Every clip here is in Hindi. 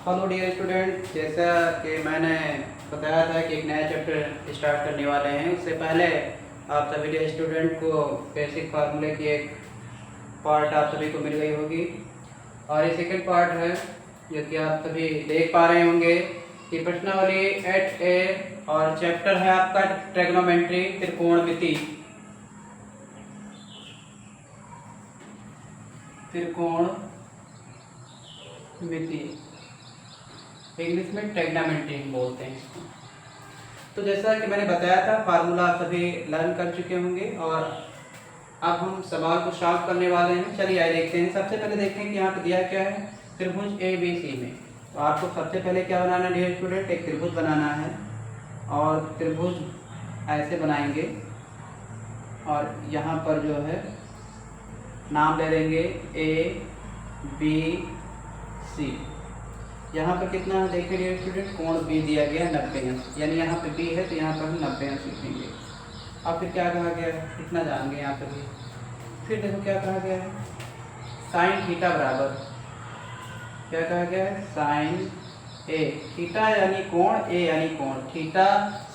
हेलो डियर स्टूडेंट, जैसा कि मैंने बताया था कि एक नया चैप्टर स्टार्ट करने वाले हैं। उससे पहले आप सभी डियर स्टूडेंट को बेसिक फार्मूले की एक पार्ट आप सभी को मिल गई होगी और ये सेकंड पार्ट है जो कि आप सभी देख पा रहे होंगे कि प्रश्नावली 8A और चैप्टर है आपका ट्रिग्नोमेट्री, त्रिकोणमिति। इंग्लिश में ट्रिग्नोमेट्री बोलते हैं इसको। तो जैसा कि मैंने बताया था, फार्मूला आप सभी लर्न कर चुके होंगे और अब हम सवाल को सॉल्व करने वाले हैं। चलिए आइए देखते हैं। सबसे पहले देखते हैं कि यहाँ पे दिया क्या है, त्रिभुज ABC में। तो आपको सबसे पहले क्या बनाना है डियर स्टूडेंट, एक त्रिभुज बनाना है और त्रिभुज ऐसे बनाएंगे और यहाँ पर जो है नाम ले लेंगे ABC। यहाँ पर कितना है देखिए डियर स्टूडेंट, कोण B दिया गया है 90 अंश, यानी यहाँ पे B है तो यहाँ पर हम 90 अंश लिखेंगे। अब फिर क्या कहा गया है, इतना जानेंगे यहाँ पर भी। फिर देखो क्या कहा गया है, साइन थीटा बराबर, क्या कहा गया है, साइन A। थीटा यानी कोण, A यानी कोण। थीटा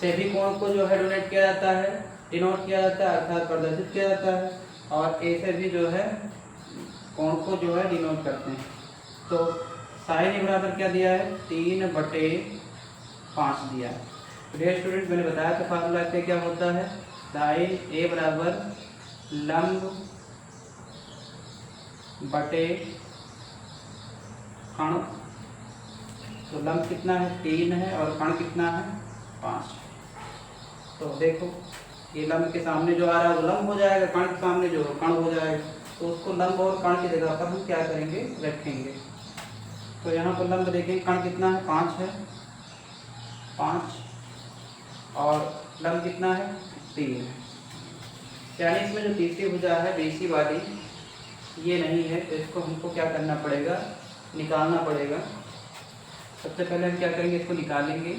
से भी कोण को जो है डिनोट किया जाता है, अर्थात प्रदर्शित किया जाता है, और A से भी जो है कोण को जो है डिनोट करते हैं। तो साइन A बराबर क्या दिया है, 3/5 दिया है। डियर स्टूडेंट, मैंने बताया था फार्मूला से क्या होता है, साइन A बराबर लंब बटे कण। तो लंब कितना है, 3 है, और कण कितना है, 5। तो देखो ये लंब के सामने जो आ रहा है वो लंब हो जाएगा, कण के सामने जो कण हो जाएगा। तो उसको लंब और कण की जगह पर हम क्या करेंगे, रखेंगे। तो यहाँ पर लंब देखेंगे, कण कितना है, 5 है, 5, और लंब कितना है, 3 है। यानी इसमें जो तीसरी भुजा है BC वाली, ये नहीं है, तो इसको हमको क्या करना पड़ेगा, निकालना पड़ेगा। सबसे पहले हम क्या करेंगे, इसको निकालेंगे।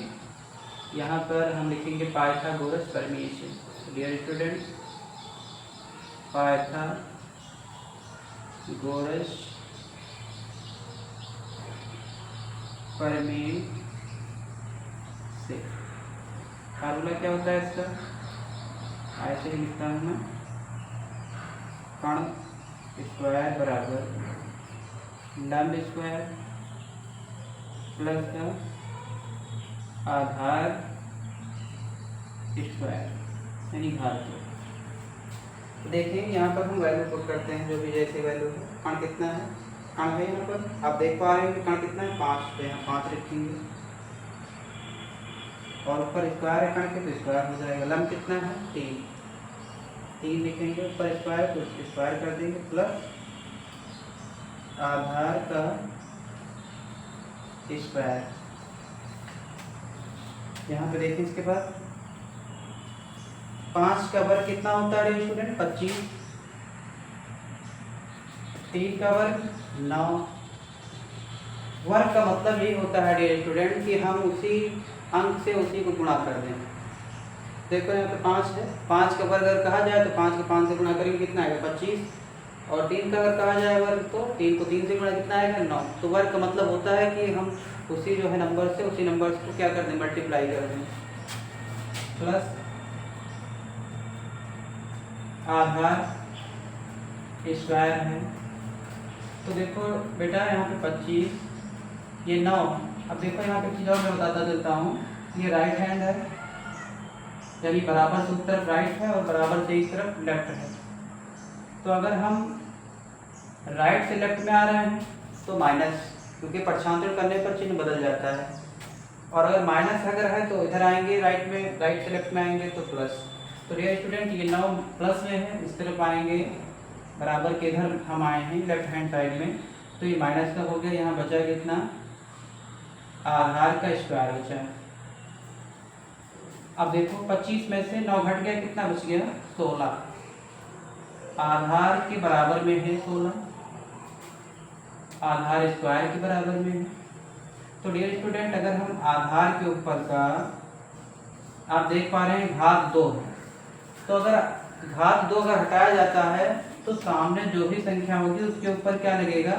यहाँ पर हम लिखेंगे पाइथागोरस प्रमेय। डियर स्टूडेंट, पाइथागोरस प्रमेय से फार्मूला क्या होता है इसका, ऐसे ही लिखता हूँ मैं, कण स्क्वायर बराबर लंब स्क्वायर प्लस आधार स्क्वायर यानी घात। तो देखिए यहाँ पर हम वैल्यू पुट करते हैं, जो भी जैसे वैल्यू है। कण कितना है, कण है यहाँ पर आप देख पा रहे हैं कि कण कितना है, 5। तो यहाँ 5 रखेंगे और ऊपर स्क्वायर है कण के, तो स्क्वायर हो जाएगा। लंब कितना है, 3 लिखेंगे, ऊपर स्क्वायर तो स्क्वायर कर देंगे, प्लस आधार का स्क्वायर। यहाँ पे देखिए इसके बाद 5 का वर्ग कितना होता है स्टूडेंट, 25। 3 का वर्ग 9। वर्ग का मतलब ये होता है डियर स्टूडेंट कि हम उसी अंक से उसी को गुणा कर दें। देखो यहाँ पे 5 है, 5 का वर्ग अगर कहा जाए तो 5 को 5 से गुणा करेंगे, कितना आएगा, 25। और 3 का अगर कहा जाए वर्ग तो 3 को 3 से गुणा कितना आएगा, 9। तो वर्ग का मतलब होता है कि हम उसी जो है नंबर से उसी नंबर को क्या कर दें, मल्टीप्लाई कर दें, प्लस आधार स्क्वायर है। तो देखो बेटा यहाँ पे 25, ये 9। अब देखो यहाँ पे चीज़ और मैं बताता चलता हूँ, ये राइट हैंड है, यानी बराबर से उस तरफ राइट है और बराबर से इस तरफ लेफ्ट है। तो अगर हम राइट से लेफ्ट में आ रहे हैं तो माइनस, क्योंकि पक्षांतर करने पर चिन्ह बदल जाता है। और अगर माइनस अगर है तो इधर आएंगे, राइट में, राइट से लेफ्ट में आएंगे तो प्लस। तो डियर स्टूडेंट, ये 9 प्लस में है, इस तरफ आएंगे, बराबर के इधर हम आए हैं लेफ्ट हैंड साइड में, तो ये माइनस का हो गया। यहाँ बचा कितना, आधार का स्क्वायर बचा। अब देखो 25 में से 9 घट गया, कितना बच गया, 16। आधार के बराबर में है 16, आधार स्क्वायर के बराबर में है। तो डियर स्टूडेंट, अगर हम आधार के ऊपर का, आप देख पा रहे हैं घात 2, तो अगर घात 2 अगर हटाया जाता है तो सामने जो भी संख्या होगी उसके ऊपर क्या लगेगा,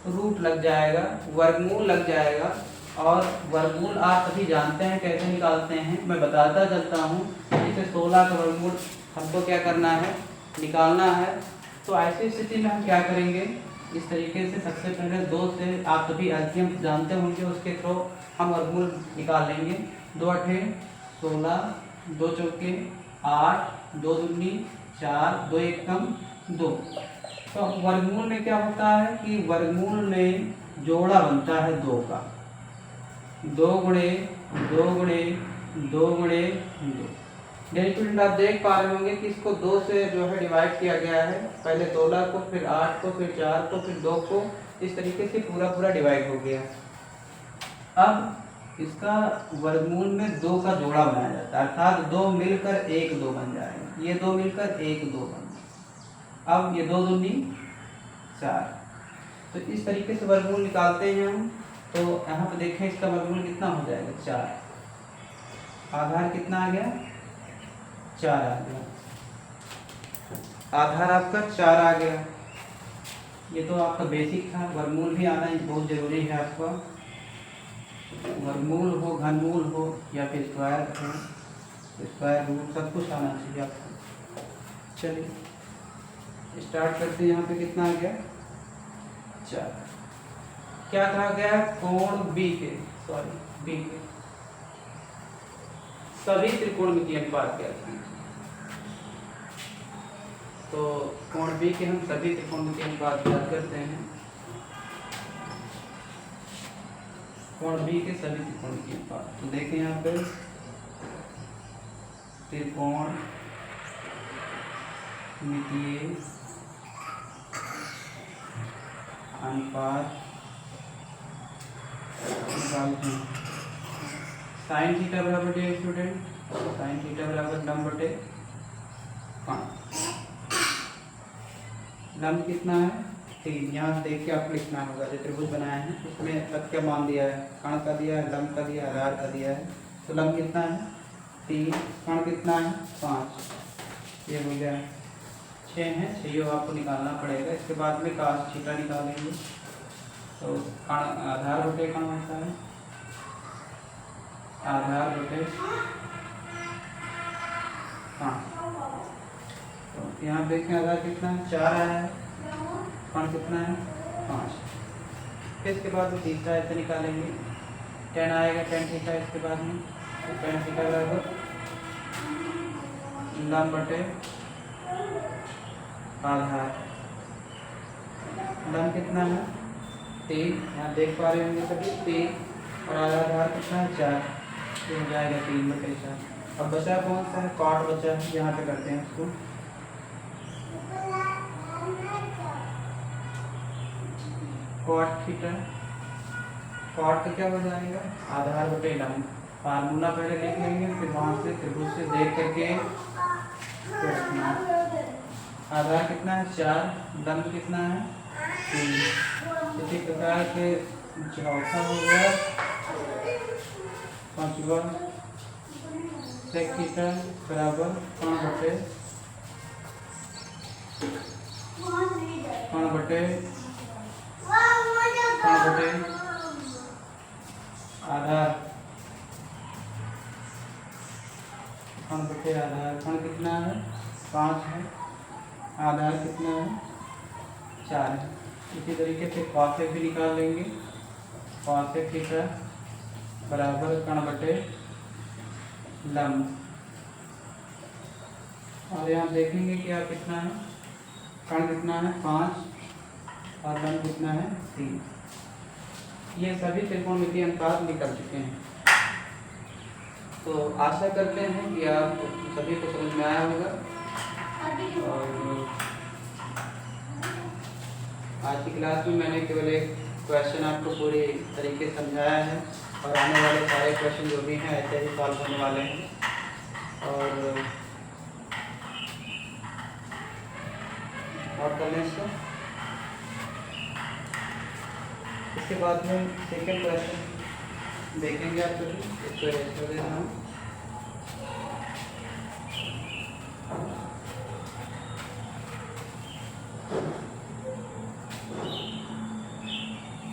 रूट लग जाएगा, वर्गमूल लग जाएगा। और वर्गमूल आप सभी जानते हैं कैसे निकालते हैं, मैं बताता चलता हूँ। जैसे 16 का वर्गमूल हमको क्या करना है, निकालना है। तो ऐसी स्थिति में हम क्या करेंगे, इस तरीके से सबसे पहले 2 से आप सभी एलसीएम जानते होंगे, उसके थ्रू हम वर्गमूल निकाल लेंगे। 2 अठे 16, 2 चौके 8, 2 दूनी 4, 2 एकम 2। तो वर्गमूल में क्या होता है कि वर्गमूल में जोड़ा बनता है 2 का, 2 गुणे 2 गुणे 2 गुणे 2। स्टूडेंट आप देख पा रहे होंगे कि इसको 2 से जो है डिवाइड किया गया है, पहले 16 को, फिर 8 को, फिर 4 को, फिर 2 को, इस तरीके से पूरा डिवाइड हो गया। अब इसका वर्गमूल में 2 का जोड़ा बनाया जाता है, अर्थात 2 मिलकर 1 2 बन जाएगा, ये 2 मिलकर 1 2 बन जाएगा। अब ये 2 दूनी 4। तो इस तरीके से वर्गमूल निकालते हैं हम। तो यहाँ पे देखें इसका वर्गमूल कितना हो जाएगा, 4। आधार कितना आ गया, 4 आ गया, आधार आपका 4 आ गया। ये तो आपका बेसिक था, वर्गमूल भी आना बहुत जरूरी है आपका। वर्गमूल हो, घनमूल हो या फिर स्क्वायर हो, स्क्वायर रूट, सब कुछ आना चाहिए आपको। चलिए स्टार्ट करते हैं। यहाँ पे कितना आ गया, 4। क्या कहा गया, कोण बी के सभी त्रिकोणमितीय अनुपात क्या है। तो कोण बी के हम सभी त्रिकोणमितीय अनुपात याद करते हैं। कोण बी के सभी त्रिकोणमितीय अनुपात, तो देखें यहाँ पे त्रिकोण मितीय अनुपात निकालते हैं। साइन थीटा बराबर डी स्टूडेंट, साइन थीटा बराबर लंब बटे 5। लंब कितना है, 3। यहाँ देख के आपको लिखना होगा, जो त्रिभुज बनाया है उसमें सब क्या मान दिया है, कण का दिया है, लंब का दिया है, आधार का दिया है। तो लंब कितना है, 3, कण कितना है, 5। ये हो गया 6 है, 6 आपको निकालना पड़ेगा। इसके बाद में cos थीटा निकालेंगे। तो कण आधार बटे कण होता है, आधार बटे 5। तो यहाँ देखें आधार कितना है, 4 आया है, कण कितना है, 5। फिर इसके बाद में तीसरा ऐसे निकालेंगे, 10 आएगा, tan थीटा इसके बाद में। तो tan थीटा बराबर लंब बटे आधार। लंब कितना है, 3, यहाँ देख पा रहे होंगे सभी 3, और आधार कितना है, 4। तो हो जाएगा 3 बटे 4। अब बचा कौन सा है, cot बचा है, यहाँ पे करते हैं उसको। cot थीटा, cot का क्या हो जाएगा, आधार बटे लंब। फार्मूला पहले लिख लेंगे, फिर वहाँ से त्रिभुज से देख करके तो रखना। आधार कितना है, 4, लंब कितना है, 3। इसी प्रकार के चौथा हो गया 5वां, sec थीटा बराबर कण बटे आधार, कण बटे आधार। कण कितना है, 5 है, आधार कितना है, 4 है। इसी तरीके से cosec भी निकाल लेंगे। cosec थीटा बराबर कण बटे लंब। और यहाँ देखेंगे कि आप कितना है, कण कितना है, 5, और लंब कितना है, 3। ये सभी त्रिकोणमितीय अनुपात निकल चुके हैं। तो आशा करते हैं कि आप सभी को समझ में आया होगा। और आज की क्लास में मैंने केवल एक क्वेश्चन आपको पूरी तरीके से समझाया है, और आने वाले सारे क्वेश्चन जो भी हैं ऐसे ही सॉल्व होने वाले हैं। और कर लें इसको। इसके बाद में सेकेंड क्वेश्चन देखेंगे आप सभी, इसको कर देना हूँ।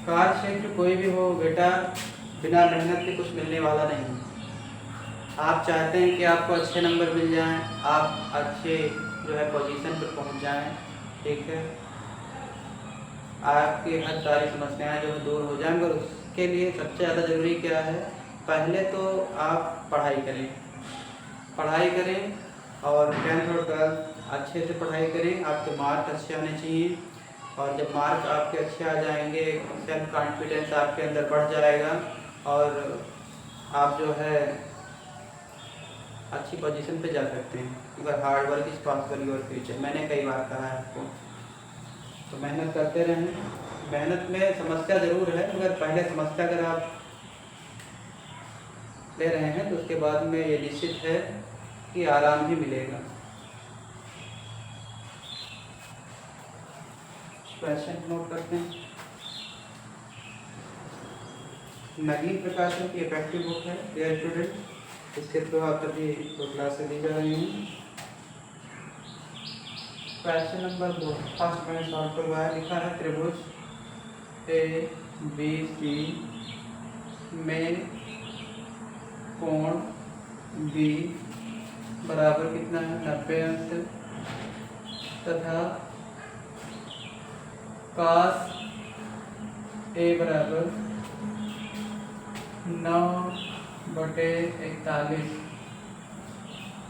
कार्य क्षेत्र कोई भी हो बेटा, बिना मेहनत के कुछ मिलने वाला नहीं। आप चाहते हैं कि आपको अच्छे नंबर मिल जाएं, आप अच्छे जो है पोजीशन पर पहुंच जाएं, ठीक है, आपकी हर सारी समस्याएं जो है दूर हो जाएं, मगर उसके लिए सबसे ज़्यादा ज़रूरी क्या है, पहले तो आप पढ़ाई करें और 10th और 12th अच्छे से पढ़ाई करें, आपके मार्क अच्छे आने चाहिए। और जब मार्क आपके अच्छे आ जाएंगे, सेल्फ कॉन्फिडेंस आपके अंदर बढ़ जाएगा और आप जो है अच्छी पोजीशन पे जा सकते हैं। अगर hard work is possible your future, मैंने कई बार कहा है आपको। तो मेहनत करते रहें। मेहनत में समस्या ज़रूर है, मगर पहले समस्या अगर आप ले रहे हैं तो उसके बाद में ये निश्चित है कि आराम भी मिलेगा। क्वेश्चन नोट करते हैं। नगीन प्रकाशन की इफेक्टिव बुक है डियर स्टूडेंट, इसके थ्रू आप सभी तो क्लासेस दी जा रही हैं। क्वेश्चन नंबर 2 फर्स्ट मैंने सॉल्व करवाया, लिखा है त्रिभुज ABC में कोण B बराबर कितना है 90 अंश तथा cos A बराबर 9/41,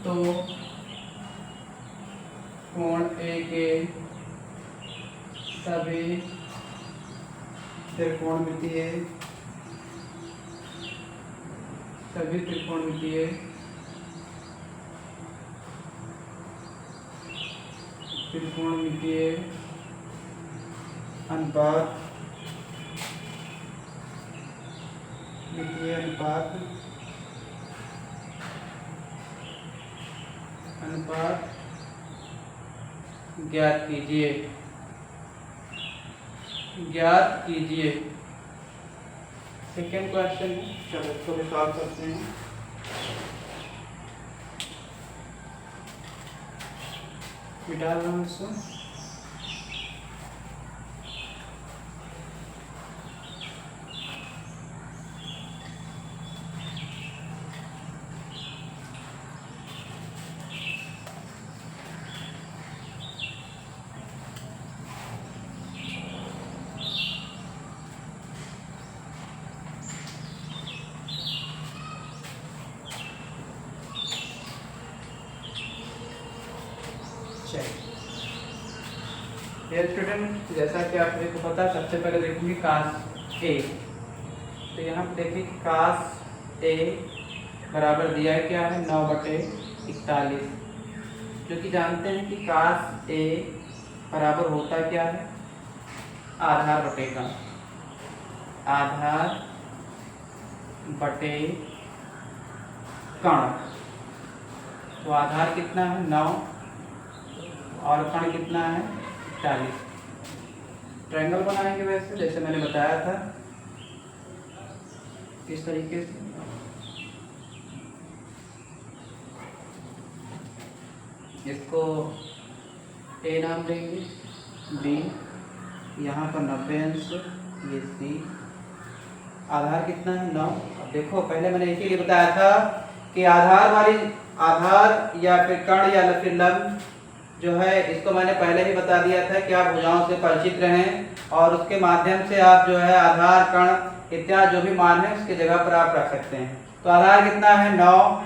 तो कोण A के सभी त्रिकोणमितीय अनुपात ज्ञात कीजिए। सेकेंड क्वेश्चन, चलो इसको भी सॉल्व करते हैं। मिटा रहा हूँ इसको। डियर स्टूडेंट, जैसा कि आप सभी को पता, सबसे पहले देखेंगे कास ए। तो यहाँ पे देखिए कास ए बराबर दिया है क्या है 9/41, जो कि जानते हैं कि कास ए बराबर होता क्या है आधार बटे कण। तो आधार कितना है 9 और कण कितना है 40। ट्रायंगल बनाएंगे वैसे जैसे मैंने बताया था, इस तरीके से। इसको ए नाम देंगे, बी यहाँ पर 90 अंश, ये सी। आधार कितना है 9। अब देखो पहले मैंने इसीलिए बताया था कि आधार या फिर कण या फिर लंब जो है, इसको मैंने पहले ही बता दिया था कि आप भुजाओं से परिचित रहें और उसके माध्यम से आप जो है आधार कण इत्यादि जो भी मान है उसकी जगह पर आप रख सकते हैं। तो आधार कितना है 9,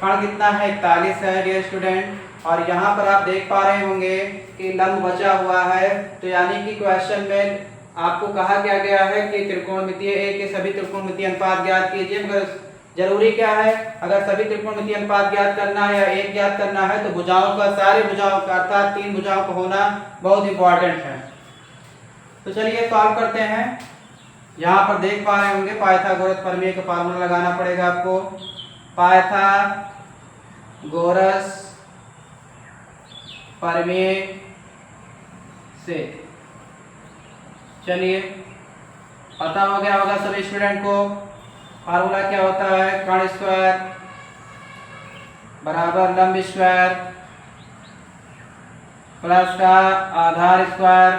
कण कितना है 41 है डियर स्टूडेंट। और यहाँ पर आप देख पा रहे होंगे कि लंब बचा हुआ है, तो यानी कि क्वेश्चन में आपको कहा गया है कि त्रिकोणमितीय ए के सभी त्रिकोणमितीय अनुपात ज्ञात कीजिए। मगर जरूरी क्या है, अगर सभी त्रिकोणमितीय अनुपात ज्ञात करना है या एक ज्ञात करना है तो भुजाओं का, सारे भुजाओं का अर्थात 3 भुजाओं का होना बहुत इंपॉर्टेंट है। तो चलिए सॉल्व करते हैं। यहाँ पर देख पा रहे होंगे पाइथागोरस प्रमेय का फार्मूला लगाना पड़ेगा आपको। पाइथागोरस प्रमेय से, चलिए पता हो गया होगा सभी स्टूडेंट को। फार्मूला क्या होता है, कण स्क्वायर बराबर लंब स्क्वायर प्लस का आधार स्क्वायर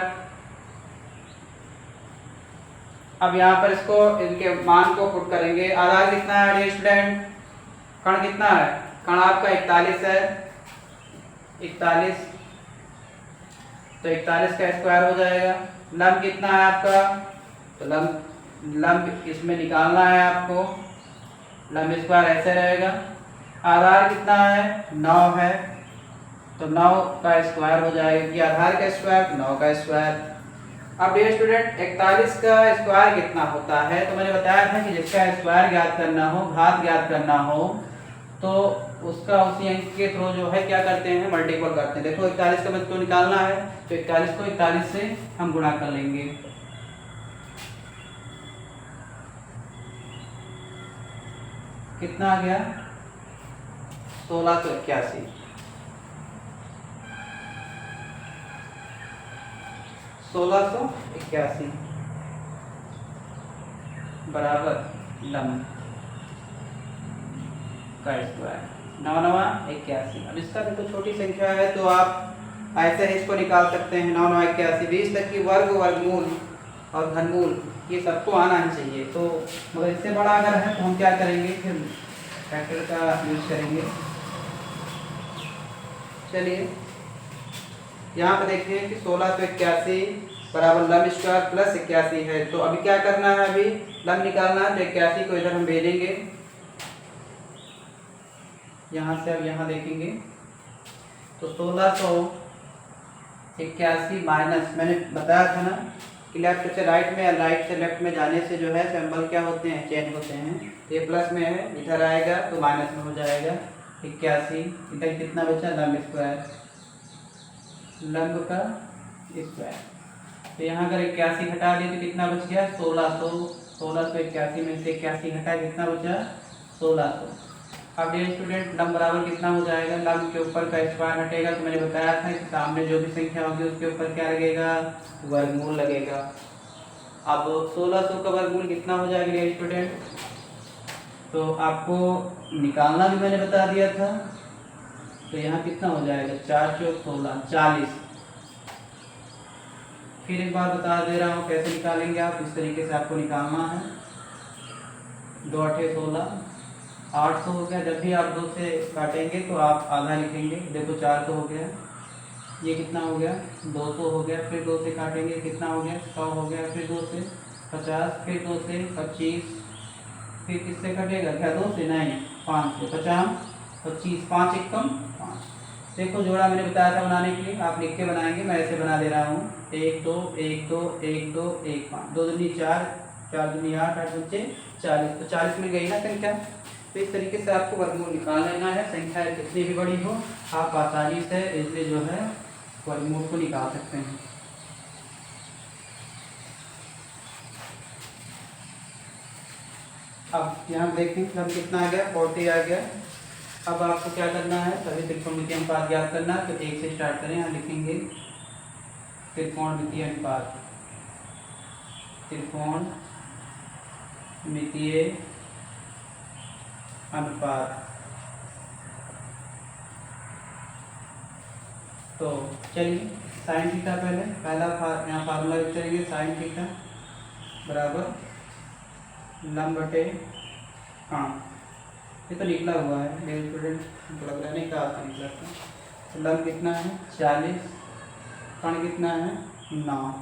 अब यहाँ पर इसको इनके मान को पुट करेंगे। आधार कितना है डियर स्टूडेंट? कण कितना है? कण आपका 41 है, 41, तो 41 का स्क्वायर हो जाएगा। लंब कितना है आपका? तो लंब इसमें निकालना है आपको, लंब स्क्वायर ऐसे रहेगा। आधार कितना है? 9 है, तो 9 का स्क्वायर हो जाएगा कि आधार का स्क्वायर 9 का स्क्वायर। अब डियर स्टूडेंट 41 का स्क्वायर कितना होता है? तो मैंने बताया था कि जिसका स्क्वायर ज्ञात करना हो, घात ज्ञात करना हो, तो उसका उसी अंक के थ्रू जो है क्या करते हैं, मल्टीपल करते हैं। देखो 41 का मतलब तो निकालना है, तो 41 को 41 से हम गुणा कर लेंगे। कितना आ गया? 1681। 1681 बराबर लंब का स्क्वायर 9×9=81। अब इसका देखो छोटी संख्या है तो आप ऐसे ही इसको निकाल सकते हैं। 9×9=81, 20 तक की वर्ग, वर्गमूल और घनमूल ये सबको आना ही चाहिए। तो मगर इससे बड़ा अगर है तो हम क्या करेंगे, फिर फैक्टर का यूज करेंगे। चलिए यहाँ पे देखिए कि 1681 बराबर लंब स्क्वायर प्लस 81 है। तो अभी क्या करना है, अभी लंब निकालना है। तो 81 को इधर हम भेजेंगे, यहाँ से अब यहाँ देखेंगे तो 1681 माइनस, मैंने बताया था ना कि लेफ्ट से राइट में या राइट से लेफ्ट में जाने से जो है सिंबल क्या होते हैं, चेंज होते हैं। तो ये प्लस में है, इधर आएगा तो माइनस में हो जाएगा। 81 इधर कितना बचा? लंब स्क्वायर, लंब का स्क्वायर। तो यहाँ अगर 81 हटा दिए तो कितना बच गया? 1600। 1681 में से 81 हटा कितना बचा? 1600। अब डियर स्टूडेंट लंब बराबर कितना हो जाएगा? लंब के ऊपर का स्क्वायर हटेगा तो मैंने बताया था कि सामने जो भी संख्या होगी उसके ऊपर क्या लगेगा? वर्गमूल लगेगा। अब 1600 का वर्गमूल कितना हो जाएगा डियर स्टूडेंट? तो आपको निकालना भी मैंने बता दिया था। तो यहाँ कितना हो जाएगा? 4 × 16 40। फिर एक बार बता दे रहा हूँ कैसे निकालेंगे आप, इस तरीके से आपको निकालना है। 2 × 8 = 16, 800 हो गया। जब भी आप 2 से काटेंगे तो आप आधा लिखेंगे। देखो 400 हो गया, ये कितना हो गया? 200 हो गया। फिर 2 से काटेंगे कितना हो गया? 100 हो गया। फिर 2 से 50, फिर 2 से 25, फिर किससे कटेगा? क्या 2 से? नहीं, 5 से। 50, 25, 5 × 1 = 5। देखो जोड़ा मैंने बताया था बनाने के लिए, आप लिख के बनाएंगे, मैं ऐसे बना दे रहा हूँ। 1 2 1 2 1 2 1 5, 2 दूनी 4, 4 दूनी 8, 8 दूनी 40। तो 40 मिल गई ना संख्या। तो इस तरीके से आपको वर्गमूल निकाल लेना है। संख्या कितनी भी बड़ी हो आप आसानी से इसलिए जो है वर्गमूल को निकाल सकते हैं। अब यहाँ देखें कि हम कितना आ गया? 40 आ गया। अब आपको क्या करना है, सभी त्रिकोणमितीय अनुपात ज्ञात करना है। तो 1 से स्टार्ट करें, यहाँ लिखेंगे त्रिकोणमितीय अनुपात, त्रिकोणमितीय अनुपात। तो चलिए साइन थीटा पहला यहाँ फार्मूला यूज करेंगे। साइन थीटा बराबर लंब बटे कण। ये तो निकला हुआ है मेरे स्टूडेंट, हमको लग रहा है नहीं कहा था निकला था। तो लंब कितना है? 40, कण कितना है? 9,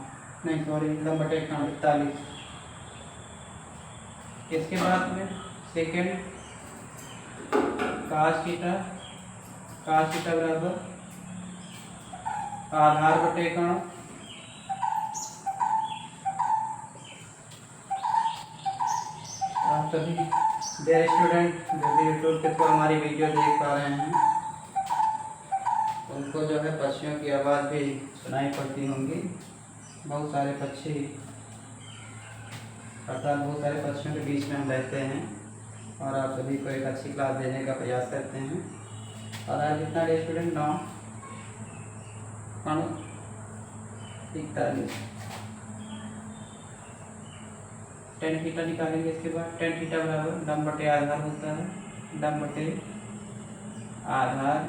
नहीं सॉरी, लंब बटे कण 41। इसके बाद में सेकेंड काश थीटा बराबर आधार बटे कण। आप सभी डियर स्टूडेंट जो भी यूट्यूब के थ्रू हमारी वीडियो देख पा रहे हैं उनको जो है पक्षियों की आवाज़ भी सुनाई पड़ती होंगी। बहुत सारे पक्षी, अर्थात बहुत सारे पक्षियों के बीच में हम रहते हैं और आप सभी को एक अच्छी क्लास देने का प्रयास करते हैं। और आज कितना डियर स्टूडेंट? 9 × 41। tan थीटा निकालेंगे। इसके बाद tan थीटा बराबर लंब बटे आधार होता है, लंब बटे आधार।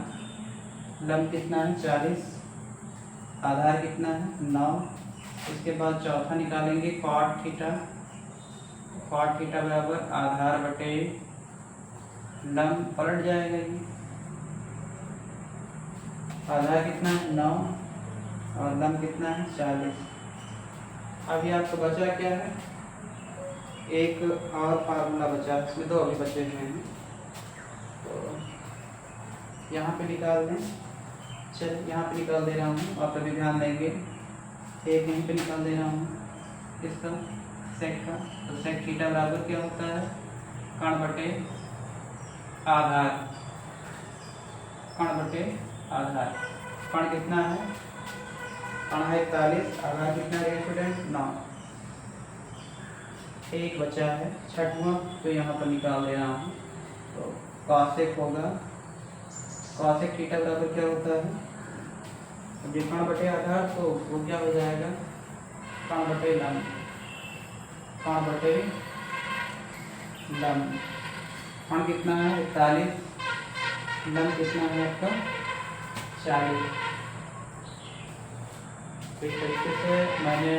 लंब कितना है? 40, आधार कितना है? 9। इसके बाद चौथा निकालेंगे cot थीटा cot थीटा बराबर आधार बटे लंब, पलट जाएगा ये, आधार कितना है 9 और लंब कितना है 40। अभी आपको बचा क्या है, एक और फार्मूला बचा, इसमें दो अभी बचे हुए हैं, तो यहाँ पे निकाल दें। चल यहाँ पे निकाल दे रहा हूँ, आप अभी ध्यान देंगे, एक यहीं पे निकाल दे रहा हूँ इसका सेक का। तो सेक थीटा बराबर क्या होता है, कण बटे आधार, कण बटे आधार। कण कितना है, कण है 41, आधार कितना है स्टूडेंट 9, एक बचा है छठवां, तो यहाँ पर निकाल दे रहा हूँ। तो कॉसेक होगा, कॉसेक थीटा बराबर क्या होता है, अब ये कण बटे आधार, तो वो क्या हो जाएगा, कण बटे लंब, कण बटे लंब। कण कितना है 41, लंब कितना है आपका 40। तो इस तरीके से मैंने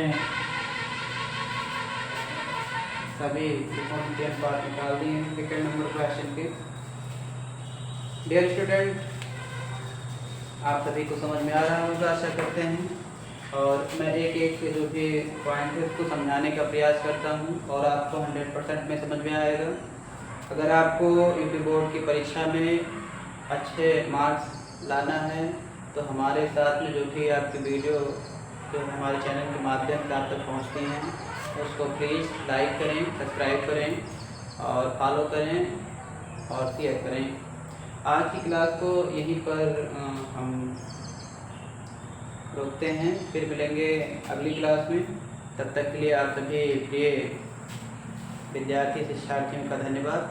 सभी त्रिकोणमितीय बात निकाल दी हैं सेकेंड नंबर क्वेश्चन के। डियर स्टूडेंट, आप सभी को समझ में आ रहा होगा आशा करते हैं, और मैं एक एक जो भी पॉइंट है उसको समझाने का प्रयास करता हूं और आपको 100% में समझ में आएगा। अगर आपको यूपी बोर्ड की परीक्षा में अच्छे मार्क्स लाना है तो हमारे साथ में जो भी आपकी वीडियो जो हमारे चैनल के माध्यम से आप तक पहुँचती हैं उसको प्लीज़ लाइक करें, सब्सक्राइब करें और फॉलो करें और शेयर करें। आज की क्लास को यहीं पर हम रोकते हैं, फिर मिलेंगे अगली क्लास में। तब तक के लिए आप सभी प्रिय विद्यार्थी शिक्षार्थियों का धन्यवाद।